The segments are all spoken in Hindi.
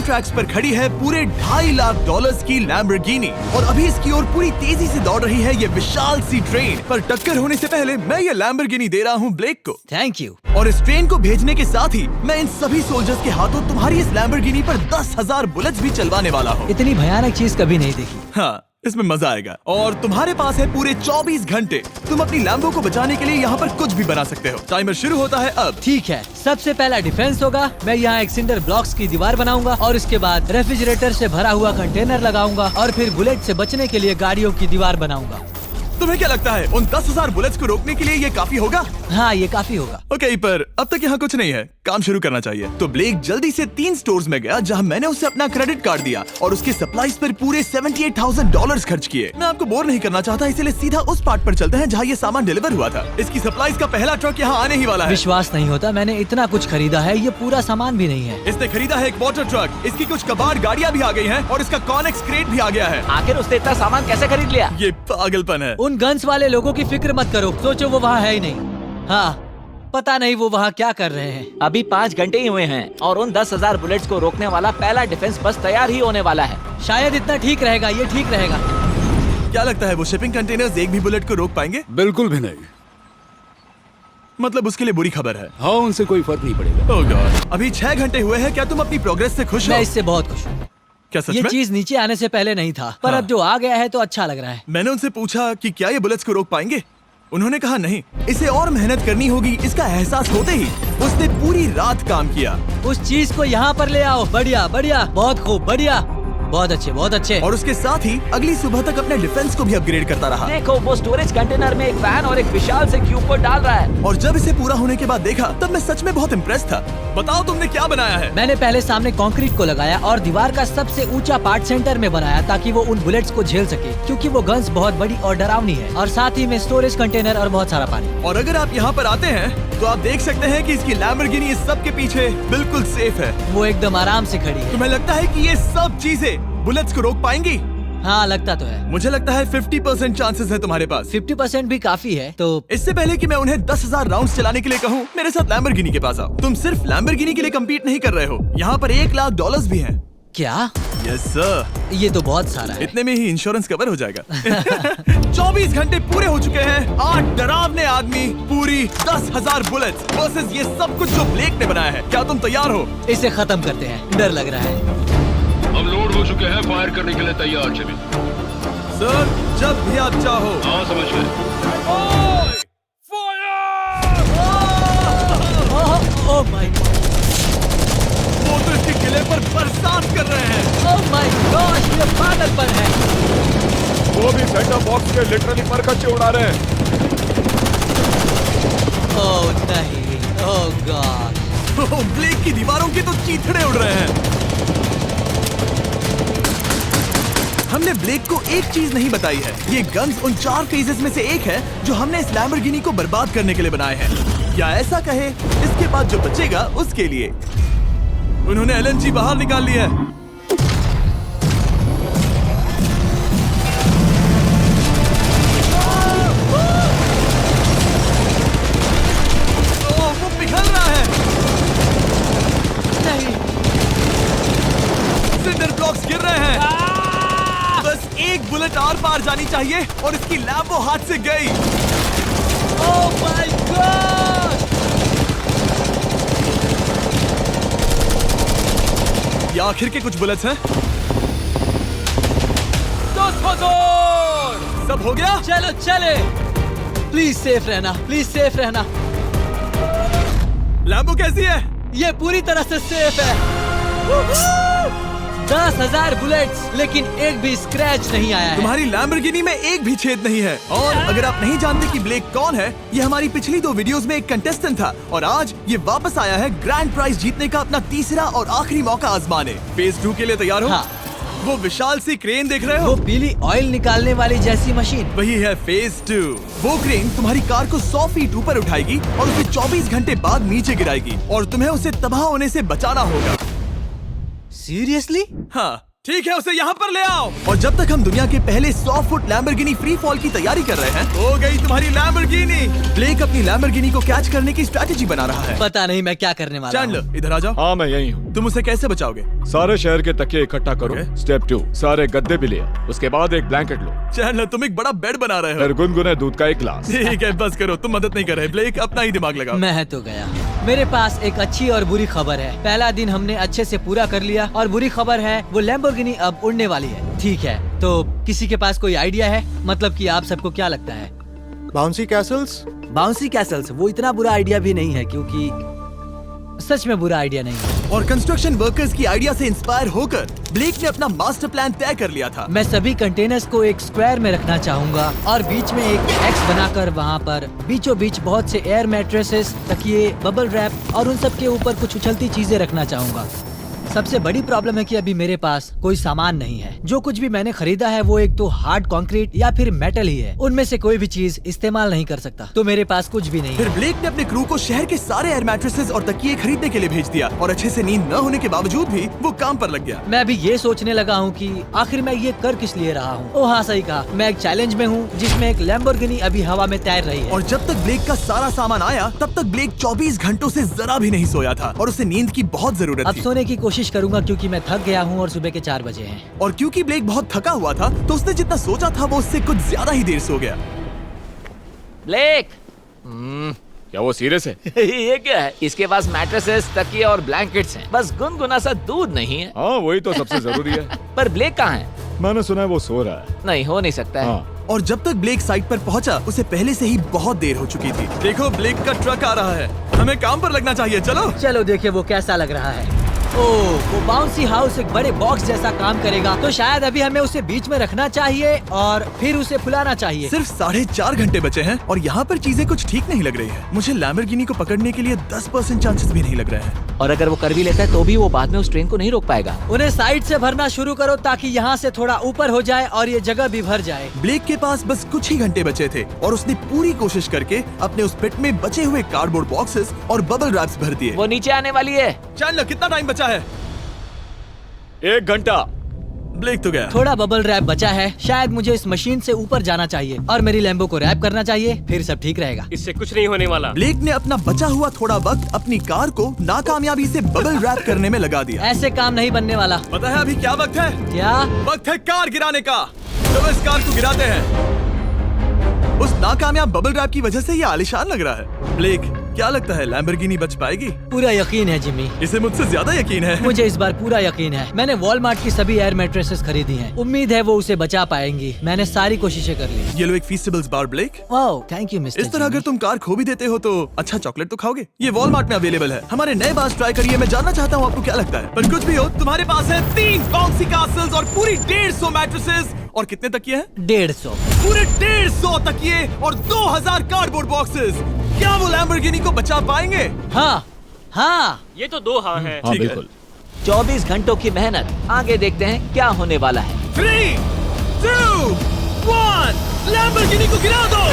ट्रैक्स पर खड़ी है पूरे $2.5 लाख की लैम्बोर्गिनी और अभी इसकी ओर पूरी तेजी से दौड़ रही है ये विशाल सी ट्रेन। पर टक्कर होने से पहले मैं ये लैम्बोर्गिनी दे रहा हूँ ब्लेक को। Thank you. और इस ट्रेन को भेजने के साथ ही मैं इन सभी सोल्जर्स के हाथों तुम्हारी इस लैम्बोर्गिनी पर 10,000 बुलेट्स भी चलवाने वाला हूँ। इतनी भयानक चीज कभी नहीं देखी। हाँ, इसमें मजा आएगा। और तुम्हारे पास है पूरे 24 घंटे। तुम अपनी लैम्बो को बचाने के लिए यहाँ पर कुछ भी बना सकते हो। टाइमर शुरू होता है अब। ठीक है, सबसे पहला डिफेंस होगा। मैं यहाँ एक सिंडर ब्लॉक्स की दीवार बनाऊंगा और इसके बाद रेफ्रिजरेटर से भरा हुआ कंटेनर लगाऊंगा और फिर बुलेट से बचने के लिए गाड़ियों की दीवार बनाऊंगा। तुम्हें क्या लगता है उन 10,000 बुलेट्स को रोकने के लिए ये काफी होगा? हाँ, ये काफी होगा। ओके, पर अब तक यहाँ कुछ नहीं है, काम शुरू करना चाहिए। तो ब्लेक जल्दी से 3 स्टोर्स में गया जहाँ मैंने उसे अपना क्रेडिट कार्ड दिया और उसके सप्लाईज पर पूरे $78,000 खर्च किए। मैं आपको बोर नहीं करना चाहता, इसलिए सीधा उस पार्ट पर चलते हैं जहाँ ये सामान डिलीवर हुआ था। इसकी सप्लाईज का पहला ट्रक यहाँ आने ही वाला है। विश्वास नहीं होता, मैंने इतना कुछ खरीदा है, ये पूरा सामान भी नहीं है। इसने खरीदा है एक वाटर ट्रक, इसकी कुछ कबाड़ गाड़ियाँ भी आ गई हैं और इसका कॉनेक्स क्रेट भी आ गया है। आखिर उसने इतना सामान कैसे खरीद लिया? ये पागलपन है। उन गन्स वाले लोगों की फिक्र मत करो, सोचो वो वहाँ है ही नहीं। हाँ, पता नहीं वो वहाँ क्या कर रहे हैं। अभी 5 घंटे ही हुए हैं और उन 10,000 बुलेट्स को रोकने वाला पहला डिफेंस बस तैयार ही होने वाला है। शायद इतना ठीक रहेगा, ये ठीक रहेगा। क्या लगता है वो शिपिंग कंटेनर्स एक भी बुलेट को रोक पाएंगे? बिल्कुल भी नहीं। मतलब उसके लिए बुरी खबर है। हाँ, उनसे कोई फर्क नहीं पड़ेगा। ओह गॉड, अभी 6 घंटे हुए हैं। क्या तुम अपनी प्रोग्रेस से खुश हो? मैं इससे बहुत खुश हूँ। क्या सच ये में? चीज नीचे आने से पहले नहीं था, पर हाँ। अब जो आ गया है तो अच्छा लग रहा है। मैंने उनसे पूछा कि क्या ये बुलेट्स को रोक पाएंगे। उन्होंने कहा नहीं, इसे और मेहनत करनी होगी। इसका एहसास होते ही उसने पूरी रात काम किया। उस चीज को यहाँ पर ले आओ। बढ़िया बढ़िया, बहुत खूब, बढ़िया, बहुत अच्छे, बहुत अच्छे। और उसके साथ ही अगली सुबह तक अपने डिफेंस को भी अपग्रेड करता रहा। देखो, वो स्टोरेज कंटेनर में एक फैन और एक विशाल से क्यूब को डाल रहा है। और जब इसे पूरा होने के बाद देखा तब मैं सच में बहुत इम्प्रेस था। बताओ तुमने क्या बनाया है? मैंने पहले सामने कंक्रीट को लगाया और दीवार का सबसे ऊंचा पार्ट सेंटर में बनाया ताकि वो उन बुलेट्स को झेल सके, क्योंकि वो गन्स बहुत बड़ी और डरावनी है। और साथ ही में स्टोरेज कंटेनर और बहुत सारा पानी। और अगर आप यहाँ पर आते हैं तो आप देख सकते हैं कि इसकी लैम्बोर्गिनी इस सब के पीछे बिल्कुल सेफ है। वो एकदम आराम से खड़ी है। तुम्हें लगता है कि ये सब चीजें बुलेट्स को रोक पाएंगी? हाँ, लगता तो है। मुझे लगता है 50% चांसेस है तुम्हारे पास। 50% भी काफी है। तो इससे पहले कि मैं उन्हें 10,000 राउंड्स चलाने के लिए कहूँ, मेरे साथ लैम्बोर्गिनी के पास आओ। तुम सिर्फ लैम्बोर्गिनी के लिए कम्पीट नहीं कर रहे हो, यहाँ पर $1 लाख भी हैं। क्या? Yes sir. ये तो बहुत सारा है। इतने में ही इंश्योरेंस कवर हो जाएगा। 24 घंटे पूरे हो चुके हैं। 8 डरावने आदमी, पूरी 10,000 बुलेट्स वर्सेस ये सब कुछ जो ब्लेक ने बनाया है। क्या तुम तैयार हो? इसे खत्म करते हैं, डर लग रहा है। हम लोड हो चुके हैं, फायर करने के लिए तैयार। चलिए सर, जब भी आप चाहो। हाँ, समझ गए। ओह माय गॉड, वो तो इसके किले पर बरसात कर रहे हैं। ओह माय गॉड, ये पागलपन है। वो भी सेंटर बॉक्स के लिटरली पर कच्चे उड़ा रहे हैं। ओह नहीं, ओह गॉड। ब्लेक की दीवारों के तो चीथड़े उड़ रहे हैं। हमने ब्लेक को एक चीज नहीं बताई है, ये गन्स उन 4 फेजेस में से एक है जो हमने इस लैम्बोर्गिनी को बर्बाद करने के लिए बनाए हैं। या ऐसा कहे, इसके बाद जो बचेगा उसके लिए। उन्होंने LNG बाहर निकाल लिया है। वो पिघल रहा है। नहीं, सिंडर ब्लॉक्स गिर रहे हैं। बस एक बुलेट और पार जानी चाहिए और इसकी लैम्बो हाथ से गई। Oh my God. ये आखिर के कुछ बुलेट्स हैं। सब हो गया? चलो चले। प्लीज सेफ रहना, प्लीज सेफ रहना। लैम्बो कैसी है? ये पूरी तरह से सेफ है। 10,000 बुलेट्स, लेकिन एक भी स्क्रैच नहीं आया है। तुम्हारी लैम्बोर्गिनी में एक भी छेद नहीं है। और अगर आप नहीं जानते कि ब्लेक कौन है, ये हमारी पिछली 2 वीडियोस में एक कंटेस्टेंट था और आज ये वापस आया है ग्रैंड प्राइज जीतने का अपना तीसरा और आखिरी मौका आजमाने। फेज 2 के लिए तैयार हो? हाँ। वो विशाल सी क्रेन देख रहे हो? वो पीली ऑयल निकालने वाली जैसी मशीन। वही है फेज 2। वो क्रेन तुम्हारी कार को 100 फीट ऊपर उठाएगी और उसे 24 घंटे बाद नीचे गिराएगी और तुम्हें उसे तबाह होने से बचाना होगा। सीरियसली? हाँ, ठीक है, उसे यहाँ पर ले आओ। और जब तक हम दुनिया के पहले 100 फुट लैम्बोर्गिनी फ्री फॉल की तैयारी कर रहे हैं, हो गई तुम्हारी लैम्बोर्गिनी। ब्लेक अपनी लैम्बोर्गिनी को कैच करने की स्ट्रैटेजी बना रहा है। पता नहीं मैं क्या करने वाला हूँ। चैंडलर, इधर आ जाओ। हाँ, मैं यही हूँ। तुम उसे कैसे बचाओगे? सारे शहर के तकिए इकट्ठा करो। Okay. स्टेप 2, सारे गद्दे भी ले आओ। उसके बाद एक ब्लैंकेट लो। चैंडलर, तुम एक बड़ा बेड बना रहे फिर हो। गुनगुने दूध का एक गिलास। ठीक है, बस करो, तुम मदद नहीं कर रहे। ब्लेक, अपना ही दिमाग लगाओ। मैं तो गया। मेरे पास एक अच्छी और बुरी खबर है। पहला दिन हमने अच्छे से पूरा कर लिया और बुरी खबर है वो लैम्बोर्गिनी अब उड़ने वाली है। ठीक है, तो किसी के पास कोई आइडिया है? मतलब कि आप सबको क्या लगता है? Bouncy Castle's? बाउंसी कैसल्स वो इतना बुरा आइडिया भी नहीं है, क्योंकि सच में बुरा आइडिया नहीं है। और कंस्ट्रक्शन वर्कर्स की आइडिया से इंस्पायर होकर ब्लेक ने अपना मास्टर प्लान तय कर लिया था। मैं सभी कंटेनर्स को एक स्क्वायर में रखना चाहूंगा और बीच में एक एक्स बनाकर वहाँ पर बीचों बीच बहुत से एयर मैट्रेसेस, तकिए, बबल रैप और उन सब के ऊपर कुछ उछलती चीजें रखना चाहूंगा। सबसे बड़ी प्रॉब्लम है कि अभी मेरे पास कोई सामान नहीं है। जो कुछ भी मैंने खरीदा है वो एक तो हार्ड कंक्रीट या फिर मेटल ही है। उनमें से कोई भी चीज इस्तेमाल नहीं कर सकता, तो मेरे पास कुछ भी नहीं फिर है। ब्लेक ने अपने क्रू को शहर के सारे एयर मैट्रेसेस और तकिए खरीदने के लिए भेज दिया और अच्छे से नींद न होने के बावजूद भी वो काम पर लग गया। मैं अभी ये सोचने लगा हूँ कि आखिर मैं ये कर किस लिए रहा हूँ। ओह हाँ, सही कहा, मैं एक चैलेंज में हूँ जिसमें एक लैम्बोर्गिनी अभी हवा में तैर रही है। और जब तक ब्लेक का सारा सामान आया तब तक ब्लेक 24 घंटों से जरा भी नहीं सोया था और उसे नींद की बहुत जरूरत अब थी। सोने की कोशिश करूंगा क्योंकि मैं थक गया हूँ और सुबह के 4 बजे हैं। और क्योंकि ब्लेक बहुत थका हुआ था तो उसने जितना सोचा था वो उससे कुछ ज्यादा ही देर सो गया। ब्लेक क्या वो सीरियस है? ये क्या है? इसके पास मैट्रेसेस, तकिए और ब्लैंकेट्स हैं। बस गुनगुना सा दूध नहीं है। हाँ, वही तो सबसे जरूरी है। पर ब्लेक कहाँ है? मैंने सुना है वो सो रहा है। नहीं, हो नहीं सकता है। हाँ, और जब तक ब्लेक साइट पर पहुंचा उसे पहले से ही बहुत देर हो चुकी थी। देखो, ब्लेक का ट्रक आ रहा है, हमें काम पर लगना चाहिए। चलो चलो देखिए वो कैसा लग रहा है। ओह, वो बाउंसी हाउस एक बड़े बॉक्स जैसा काम करेगा, तो शायद अभी हमें उसे बीच में रखना चाहिए और फिर उसे फुलाना चाहिए। सिर्फ 4.5 घंटे बचे हैं और यहाँ पर चीजें कुछ ठीक नहीं लग रही है। मुझे लैम्बोर्गिनी को पकड़ने के लिए 10% चांसेस भी नहीं लग रहे हैं। और अगर वो कर भी लेता है तो भी वो बाद में उस ट्रेन को नहीं रोक पाएगा। उन्हें साइड से भरना शुरू करो ताकि यहाँ से थोड़ा ऊपर हो जाए और ये जगह भी भर जाए। ब्लेक के पास बस कुछ ही घंटे बचे थे और उसने पूरी कोशिश करके अपने उस पिट में बचे हुए कार्डबोर्ड बॉक्सेस और बबल रैप्स भर दिए। वो नीचे आने वाली है। चैंडलर, कितना टाइम बचा है? 1 घंटा। ब्लेक तो गया। थोड़ा बबल रैप बचा है। शायद मुझे इस मशीन से ऊपर जाना चाहिए और मेरी लैम्बो को रैप करना चाहिए, फिर सब ठीक रहेगा। इससे कुछ नहीं होने वाला। ब्लेक ने अपना बचा हुआ थोड़ा वक्त अपनी कार को नाकामयाबी से बबल रैप करने में लगा दिया। ऐसे काम नहीं बनने वाला। पता है अभी क्या वक्त है? क्या? वक्त है कार गिराने का। चलो इस कार को गिराते हैं। उस नाकामयाब बबल रैप की वजह से ये आलीशान लग रहा है। ब्लेक, क्या लगता है लैम्बोर्गिनी बच पाएगी? पूरा यकीन है जिमी, इसे मुझसे ज्यादा यकीन है। मुझे इस बार पूरा यकीन है। मैंने वॉलमार्ट की सभी एयर मैट्रेसेस खरीदी हैं। उम्मीद है वो उसे बचा पाएंगी। मैंने सारी कोशिशें कर ली। ये लो एक फीस्टेबल्स बार ब्लेक। Wow, thank you mister. इस तरह अगर तुम कार खो भी देते हो तो अच्छा चॉकलेट तो खाओगे। ये वॉलमार्ट में अवेलेबल है। हमारे नए बार्स ट्राई करिए। मैं जानना चाहता हूँ आपको क्या लगता है। पर कुछ भी हो, तुम्हारे पास है 3 बाउंसी कैसल्स और पूरी 150 मैट्रेसेस और कितने तकिए हैं? 150। पूरे 150 तकिए और 2000 कार्डबोर्ड बॉक्सेस। क्या वो लैम्बोर्गिनी को बचा पाएंगे? हाँ हाँ, ये तो 2 हाँ है। हाँ, ठीक है। बिल्कुल। 24 घंटों की मेहनत। आगे देखते हैं क्या होने वाला है। 3, 2, 1, लैम्बोर्गिनी को गिरा दो।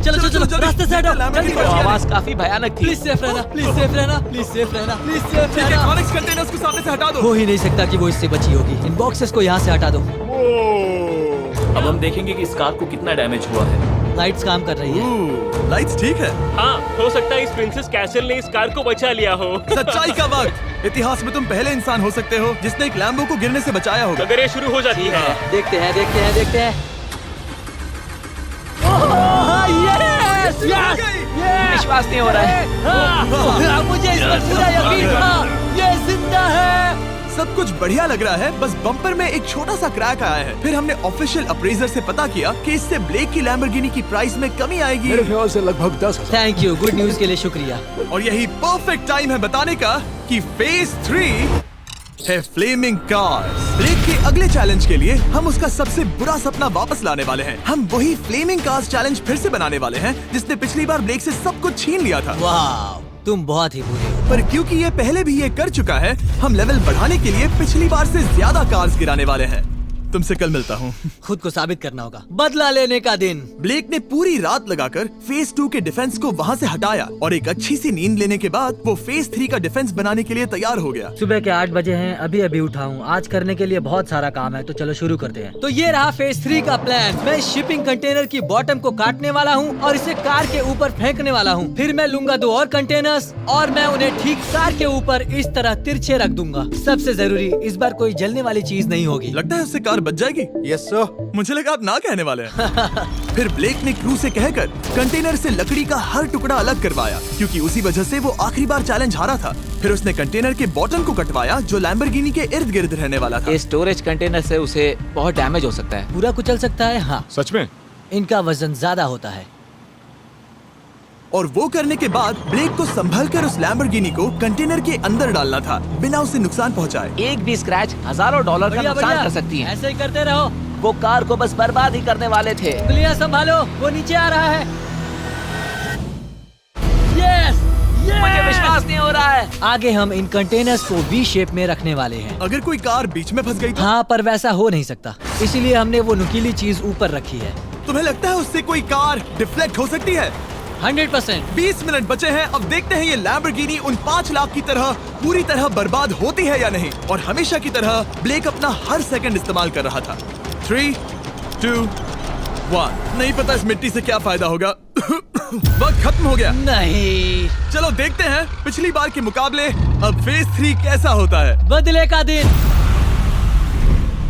चलो चलो चलो, रास्ते से हटो, जल्दी वो करो। आवाज काफी भयानक थी। प्लीज सेफ रहना, प्लीज सेफ रहना, प्लीज सेफ रहना, प्लीज सेफ ठीक है, रहना। कॉनिक्स कंटेनर्स को सामने से हटा दो। हो ही नहीं सकता कि वो इससे बची होगी। इन बॉक्सेस को यहाँ से हटा दो। अब हम देखेंगे कि इस कार को कितना डैमेज हुआ है। लाइट्स काम कर रही है। लाइट्स ठीक है। हाँ, हो सकता है इस प्रिंसेस कैसल ने इस कार को बचा लिया हो। सच्चाई का वक्त। इतिहास में तुम पहले इंसान हो सकते हो जिसने एक लैम्बो को गिरने से बचाया होगा। अगर ये शुरू हो जाती है। देखते हैं देखते हैं देखते हैं। ओह, yes, yes, yes, विश्वास नहीं हो रहा है। हाँ, मुझे इस पर पूरा यकीन था। ये जिंदा है। सब कुछ बढ़िया लग रहा है, बस बम्पर में एक छोटा सा क्रैक आया है। फिर हमने ऑफिशियल अप्रेजर से पता किया कि इससे ब्लेक की लैम्बोर्गिनी की प्राइस में कमी आएगी। मेरे ख्याल से लगभग 10,000। थैंक यू, गुड न्यूज के लिए शुक्रिया। और यही परफेक्ट टाइम है बताने का कि फेज 3 है फ्लेमिंग कार्स। ब्लेक के अगले चैलेंज के लिए हम उसका सबसे बुरा सपना वापस लाने वाले हैं। हम वही फ्लेमिंग कार्स चैलेंज फिर से बनाने वाले हैं जिसने पिछली बार ब्लेक से सब कुछ छीन लिया था। वाह, तुम बहुत ही बुरे हो। पर क्योंकि ये पहले भी ये कर चुका है, हम लेवल बढ़ाने के लिए पिछली बार से ज्यादा कार्स गिराने वाले हैं। तुमसे कल मिलता हूँ। खुद को साबित करना होगा। बदला लेने का दिन। ब्लेक ने पूरी रात लगाकर फेज 2 के डिफेंस को वहाँ से हटाया और एक अच्छी सी नींद लेने के बाद वो फेज 3 का डिफेंस बनाने के लिए तैयार हो गया। सुबह के 8 बजे हैं, अभी अभी उठा हूँ। आज करने के लिए बहुत सारा काम है, तो चलो शुरू करते हैं। तो ये रहा फेज 3 का प्लान। मैं शिपिंग कंटेनर की बॉटम को काटने वाला हूँ और इसे कार के ऊपर फेंकने वाला हूँ। फिर मैं लूंगा 2 और कंटेनर्स और मैं उन्हें ठीक कार के ऊपर इस तरह तिरछे रख दूंगा। सबसे जरूरी, इस बार कोई जलने वाली चीज नहीं होगी। लगता है उससे कार बच जाएगी। Yes sir. मुझे लगा आप ना कहने वाले हैं। फिर ब्लेक ने क्रू से कहकर कंटेनर से लकड़ी का हर टुकड़ा अलग करवाया, क्योंकि उसी वजह से वो आखिरी बार चैलेंज हारा था। फिर उसने कंटेनर के बॉटम को कटवाया जो लैम्बोर्गिनी के इर्द गिर्द रहने वाला था। इस स्टोरेज कंटेनर से उसे बहुत डैमेज हो सकता है। पूरा कुचल सकता है। हाँ, सच में? इनका वजन ज्यादा होता है। और वो करने के बाद ब्लेक को संभल कर उस लैम्बोर्गिनी को कंटेनर के अंदर डालना था बिना उसे नुकसान पहुंचाए। एक भी स्क्रैच हजारों डॉलर का नुकसान कर सकती है। ऐसे ही करते रहो। वो कार को बस बर्बाद ही करने वाले थे। उंगलियां संभालो, वो नीचे आ रहा है। यस, मुझे विश्वास नहीं हो रहा है। आगे हम इन कंटेनर्स को वी शेप में रखने वाले हैं। अगर कोई कार बीच में फंस गई तो? हाँ, पर वैसा हो नहीं सकता, इसीलिए हमने वो नुकीली चीज ऊपर रखी है। तुम्हें लगता है उससे कोई कार डिफ्लेक्ट हो सकती है? 100%। 20 मिनट बचे हैं। अब देखते हैं ये लैम्बोर्गिनी उन 5 लाख की तरह पूरी तरह बर्बाद होती है या नहीं। और हमेशा की तरह ब्लेक अपना हर सेकंड इस्तेमाल कर रहा था। 3, 2, 1। नहीं पता इस मिट्टी से क्या फायदा होगा। वक्त खत्म हो गया। नहीं, चलो देखते हैं पिछली बार के मुकाबले अब फेज 3 कैसा होता है। बदले का दिन।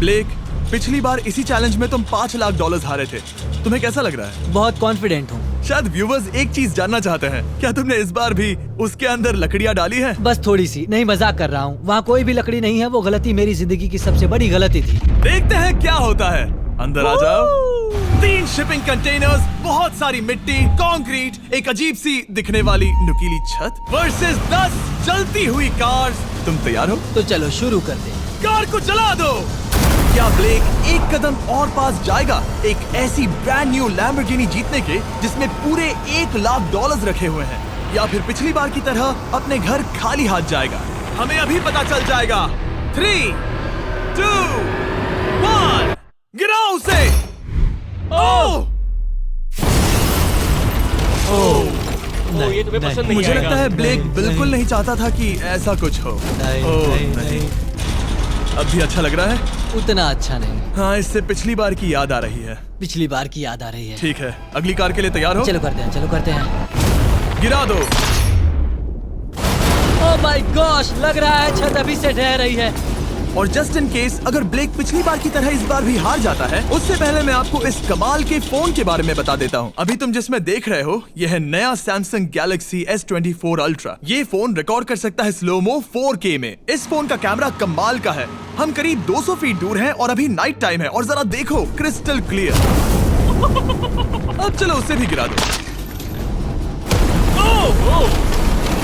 ब्लेक, पिछली बार इसी चैलेंज में तुम $5 लाख हारे थे। तुम्हें कैसा लग रहा है? बहुत कॉन्फिडेंट हूँ। शायद व्यूवर्स एक चीज जानना चाहते हैं, क्या तुमने इस बार भी उसके अंदर लकड़ियाँ डाली हैं? बस थोड़ी सी, नहीं मजाक कर रहा हूँ। वहाँ कोई भी लकड़ी नहीं है। वो गलती मेरी जिंदगी की सबसे बड़ी गलती थी। देखते हैं क्या होता है। अंदर आ जाओ। 3 शिपिंग कंटेनर्स, बहुत सारी मिट्टी, कंक्रीट, एक अजीब सी दिखने वाली नुकीली छत वर्सेस 10 जलती हुई कार्स। तुम तैयार हो? तो चलो शुरू कर दे। कार को चला दो। क्या ब्लेक एक कदम और पास जाएगा एक ऐसी ब्रांड न्यू लैम्बोर्गिनी जीतने के जिसमें पूरे $1 लाख रखे हुए हैं, या फिर पिछली बार की तरह अपने घर खाली हाथ जाएगा? हमें अभी पता चल जाएगा। 3, 2, 1, गिराओ उसे। ओह! ओ, ये तुम्हें पसंद नहीं मुझे आएगा। लगता है ब्लेक बिल्कुल नहीं चाहता था कि ऐसा कुछ हो। ओह, नहीं। अब भी अच्छा लग रहा है? उतना अच्छा नहीं। हाँ, इससे पिछली बार की याद आ रही है। पिछली बार की याद आ रही है। ठीक है, अगली कार के लिए तैयार हो? चलो करते हैं, चलो करते हैं। गिरा दो। ओह माय गॉश, लग रहा है छत अभी से ढह रही है। और जस्ट इन केस अगर ब्लेक पिछली बार की तरह इस बार भी हार जाता है, उससे पहले मैं आपको इस कमाल के फोन के बारे में बता देता हूँ। अभी तुम जिसमें देख रहे हो, यह है नया सैमसंग गैलेक्सी S24 अल्ट्रा। ये फोन रिकॉर्ड कर सकता है स्लोमो 4K में। इस फोन का कैमरा कमाल का है। हम करीब 200 फीट दूर हैं और अभी नाइट टाइम है और जरा देखो, क्रिस्टल क्लियर। अब चलो उसे भी गिरा दो।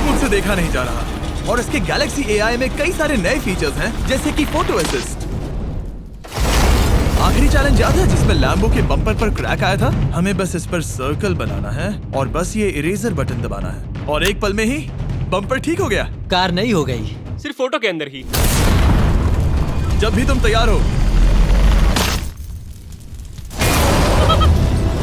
मुझसे देखा नहीं जा रहा। और इसके गैलेक्सी AI में कई सारे नए फीचर्स हैं, जैसे कि फोटो असिस्ट। आखिरी चैलेंज याद है जिसमें लैम्बो के बम्पर पर क्रैक आया था? हमें बस इस पर सर्कल बनाना है और बस ये इरेजर बटन दबाना है और एक पल में ही बम्पर ठीक हो गया। कार नई हो गई। सिर्फ फोटो के अंदर ही। जब भी तुम तैयार हो।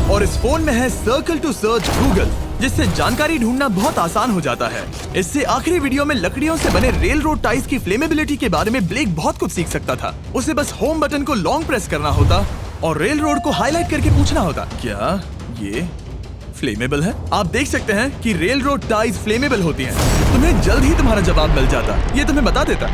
और इस फोन में है सर्कल टू सर्च गूगल, जिससे जानकारी ढूंढना बहुत आसान हो जाता है। इससे आखिरी वीडियो में लकड़ियों से बने रेल रोड टाइज की फ्लेमेबिलिटी के बारे में ब्लेक बहुत कुछ सीख सकता था। उसे बस होम बटन को लॉन्ग प्रेस करना होता और रेल रोड को हाईलाइट करके पूछना होता, क्या ये फ्लेमेबल है? आप देख सकते हैं कि रेल रोड टाइज फ्लेमेबल होती हैं। तुम्हें जल्द ही तुम्हारा जवाब मिल जाता। ये तुम्हें बता देता।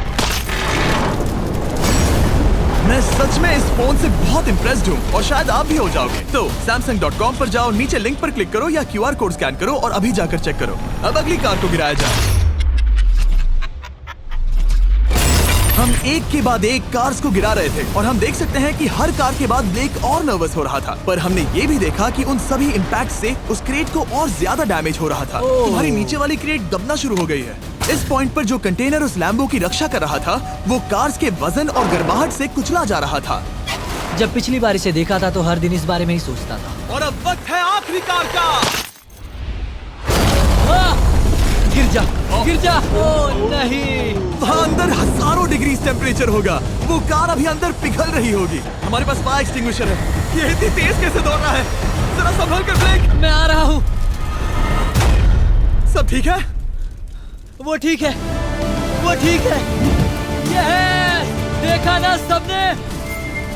मैं सच में इस फोन से बहुत इम्प्रेस्ड हूँ और शायद आप भी हो जाओगे। तो Samsung.com पर जाओ, नीचे लिंक पर क्लिक करो या QR कोड स्कैन करो और अभी जाकर चेक करो। अब अगली कार को गिराया जाए। हम एक के बाद एक कार्स को गिरा रहे थे और हम देख सकते हैं कि हर कार के बाद ब्लेक और नर्वस हो रहा था, पर हमने ये भी देखा कि उन सभी इम्पैक्ट से उस क्रेट को और ज्यादा डैमेज हो रहा था। तुम्हारी नीचे वाली क्रेट दबना शुरू हो गई है। इस पॉइंट पर जो कंटेनर उस लैम्बो की रक्षा कर रहा था, वो कार्स के वजन और गर्माहट से कुचला जा रहा था। जब पिछली बार इसे देखा था तो हर दिन इस बारे में ही सोचता था। और अब वक्त है आखिरी कार का। गिर जा, गिर जा। ओ नहीं। वहाँ अंदर हजारों डिग्री टेम्परेचर होगा। वो कार अभी अंदर पिघल रही होगी। हमारे पास फायर एक्सटिंग्विशर है। ये इतनी तेज कैसे दौड़ रहा है? जरा संभल कर ब्लेक। मैं आ रहा हूँ। सब ठीक है? वो ठीक है, वो ठीक है। ये है, देखा ना सबने।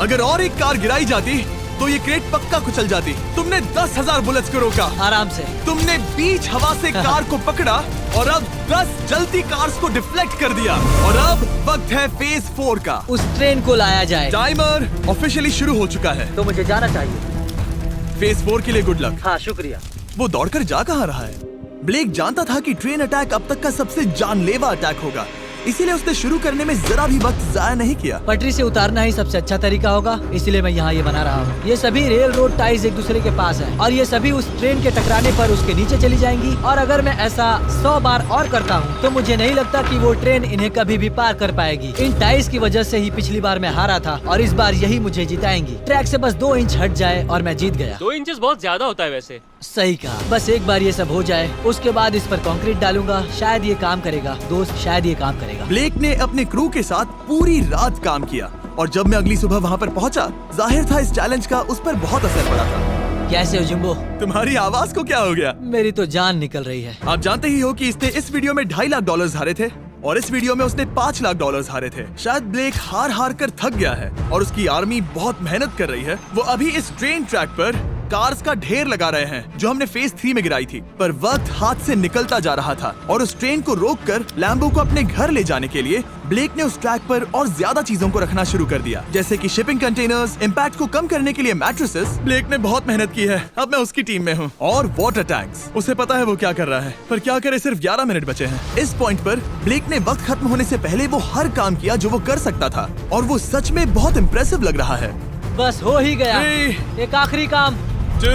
अगर और एक कार गिराई जाती तो ये क्रेट पक्का कुचल जाती। तुमने 10,000 बुलेट्स को रोका। आराम से। तुमने बीच हवा से कार को पकड़ा और अब 10 जलती कार्स को डिफ्लेक्ट कर दिया। और अब वक्त है फेज 4 का। उस ट्रेन को लाया जाए। टाइमर ऑफिशियली शुरू हो चुका है। तो मुझे जाना चाहिए। फेज 4 के लिए गुड लक। हाँ, शुक्रिया। वो दौड़कर जा कहाँ रहा है? ब्लेक जानता था कि ट्रेन अटैक अब तक का सबसे जानलेवा अटैक होगा, इसीलिए उसने शुरू करने में जरा भी वक्त जाया नहीं किया। पटरी से उतारना ही सबसे अच्छा तरीका होगा, इसलिए मैं यहाँ ये बना रहा हूँ। ये सभी रेल रोड टाइज एक दूसरे के पास है और ये सभी उस ट्रेन के टकराने पर उसके नीचे चली जाएंगी। और अगर मैं ऐसा 100 बार और करता हूँ तो मुझे नहीं लगता कि वो ट्रेन इन्हें कभी भी पार कर पाएगी। इन टाइज की वजह से ही पिछली बार मैं हारा था और इस बार यही मुझे जिताएंगी। ट्रैक से बस 2 इंच हट जाए और मैं जीत गया। 2 इंचेस बहुत ज्यादा होता है वैसे। सही कहा। बस एक बार ये सब हो जाए, उसके बाद इस पर कंक्रीट डालूंगा। शायद ये काम करेगा दोस्त, शायद ये काम करेगा। ब्लेक ने अपने क्रू के साथ पूरी रात काम किया और जब मैं अगली सुबह वहाँ पर पहुँचा, जाहिर था इस चैलेंज का उस पर बहुत असर पड़ा था। कैसे हो जिम्बो? तुम्हारी आवाज को क्या हो गया? मेरी तो जान निकल रही है। आप जानते ही हो कि इसने इस वीडियो में $2.5 लाख हारे थे और इस वीडियो में उसने $5 लाख हारे थे। शायद ब्लेक हार कर थक गया है और उसकी आर्मी बहुत मेहनत कर रही है। वो अभी इस ट्रेन ट्रैक पर कार्स का ढेर लगा रहे हैं जो हमने फेज 3 में गिराई थी, पर वक्त हाथ से निकलता जा रहा था और उस ट्रेन को रोककर लैम्बो को अपने घर ले जाने के लिए ब्लेक ने उस ट्रैक पर और ज्यादा चीजों को रखना शुरू कर दिया, जैसे कि शिपिंग कंटेनर्स, इम्पैक्ट को कम करने के लिए मैट्रेसेस। ब्लेक ने बहुत मेहनत की है, अब मैं उसकी टीम में हूँ। और वाटर टैंक्स, उसे पता है वो क्या कर रहा है, पर क्या करे, सिर्फ 11 मिनट बचे हैं। इस पॉइंट पर ब्लेक ने वक्त खत्म होने से पहले वो हर काम किया जो वो कर सकता था और वो सच में बहुत इम्प्रेसिव लग रहा है। बस हो ही गया। 3, एक आखिरी काम। 2,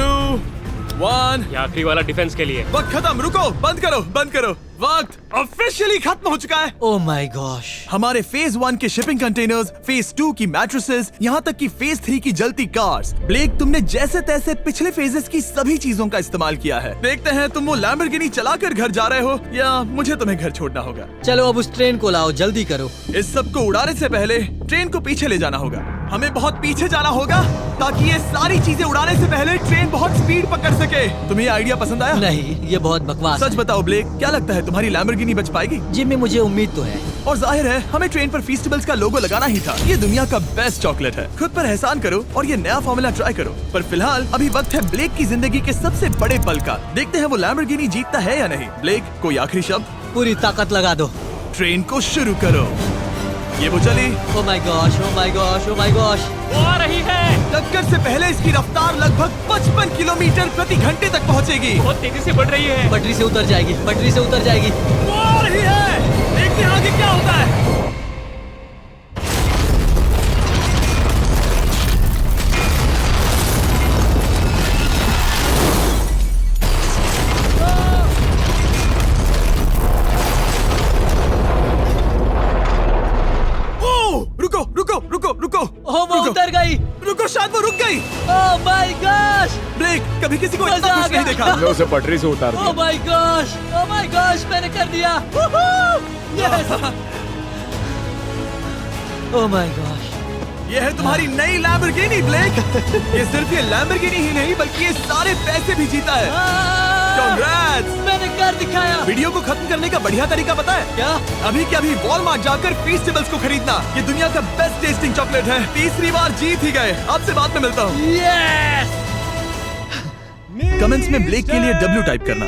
1। ये आखिरी वाला डिफेंस के लिए। वक्त खत्म, रुको, बंद करो, बंद करो। वक्त ऑफिशियली खत्म हो चुका है। Oh my gosh. हमारे फेज 1 के शिपिंग कंटेनर्स, फेज 2 की मैट्रेसेस, यहाँ तक कि फेज 3 की जलती कार्स। ब्लेक, तुमने जैसे तैसे पिछले फेजेस की सभी चीजों का इस्तेमाल किया है। देखते हैं तुम वो लैम्बोर्गिनी चलाकर घर जा रहे हो या मुझे तुम्हें घर छोड़ना होगा। चलो अब उस ट्रेन को लाओ, जल्दी करो। इस सब को उड़ाने से पहले ट्रेन को पीछे ले जाना होगा। हमें बहुत पीछे जाना होगा ताकि ये सारी चीजें उड़ाने से पहले ट्रेन बहुत स्पीड पकड़ सके। तुम्हें ये आइडिया पसंद आया? नहीं, ये बहुत बकवास सच है। बताओ ब्लेक, क्या लगता है तुम्हारी लैम्बोर्गिनी बच पाएगी? जिम्मी, मुझे उम्मीद तो है। और जाहिर है हमें ट्रेन पर फेस्टिवल्स का लोगो लगाना ही था। ये दुनिया का बेस्ट चॉकलेट है। खुद पर एहसान करो और ये नया फॉर्मूला ट्राई करो। पर फिलहाल अभी वक्त है ब्लेक की जिंदगी के सबसे बड़े पल का। देखते हैं वो लैम्बोर्गिनी जीतता है या नहीं। ब्लेक, कोई आखिरी शब्द? पूरी ताकत लगा दो। ट्रेन को शुरू करो। ये वो चली। Oh my gosh, oh my gosh, oh my gosh. वो आ रही है। टक्कर से पहले इसकी रफ्तार लगभग 55 किलोमीटर प्रति घंटे तक पहुंचेगी। बहुत तेजी से बढ़ रही है। पटरी से उतर जाएगी, पटरी से उतर जाएगी। वो आ रही है। देखते हैं आगे क्या होता है। रुको। ओह, वो उतर गई। रुको, शायद वो रुक गई। Oh my gosh. ब्लेक, कभी किसी को मजा इतना आ खुश नहीं गया। देखा। हमने उसे पटरी से उतार ओह दिया। My gosh, oh my gosh, मैंने कर दिया। यस। Oh my gosh. ये है तुम्हारी नई लैम्बोर्गिनी ब्लेक। ये सिर्फ ये लैम्बोर्गिनी ही नहीं बल्कि ये सारे पैसे भी जीता है। Congrats! मैंने कर दिखाया। वीडियो को खत्म करने का बढ़िया तरीका पता है क्या? अभी के अभी वॉलमार्ट जाकर फेस्टिवल्स को खरीदना। ये दुनिया का बेस्ट टेस्टिंग चॉकलेट है। तीसरी बार जीत ही गए। आपसे बाद में मिलता हूँ। यस। कमेंट्स में ब्लेक के लिए W टाइप करना।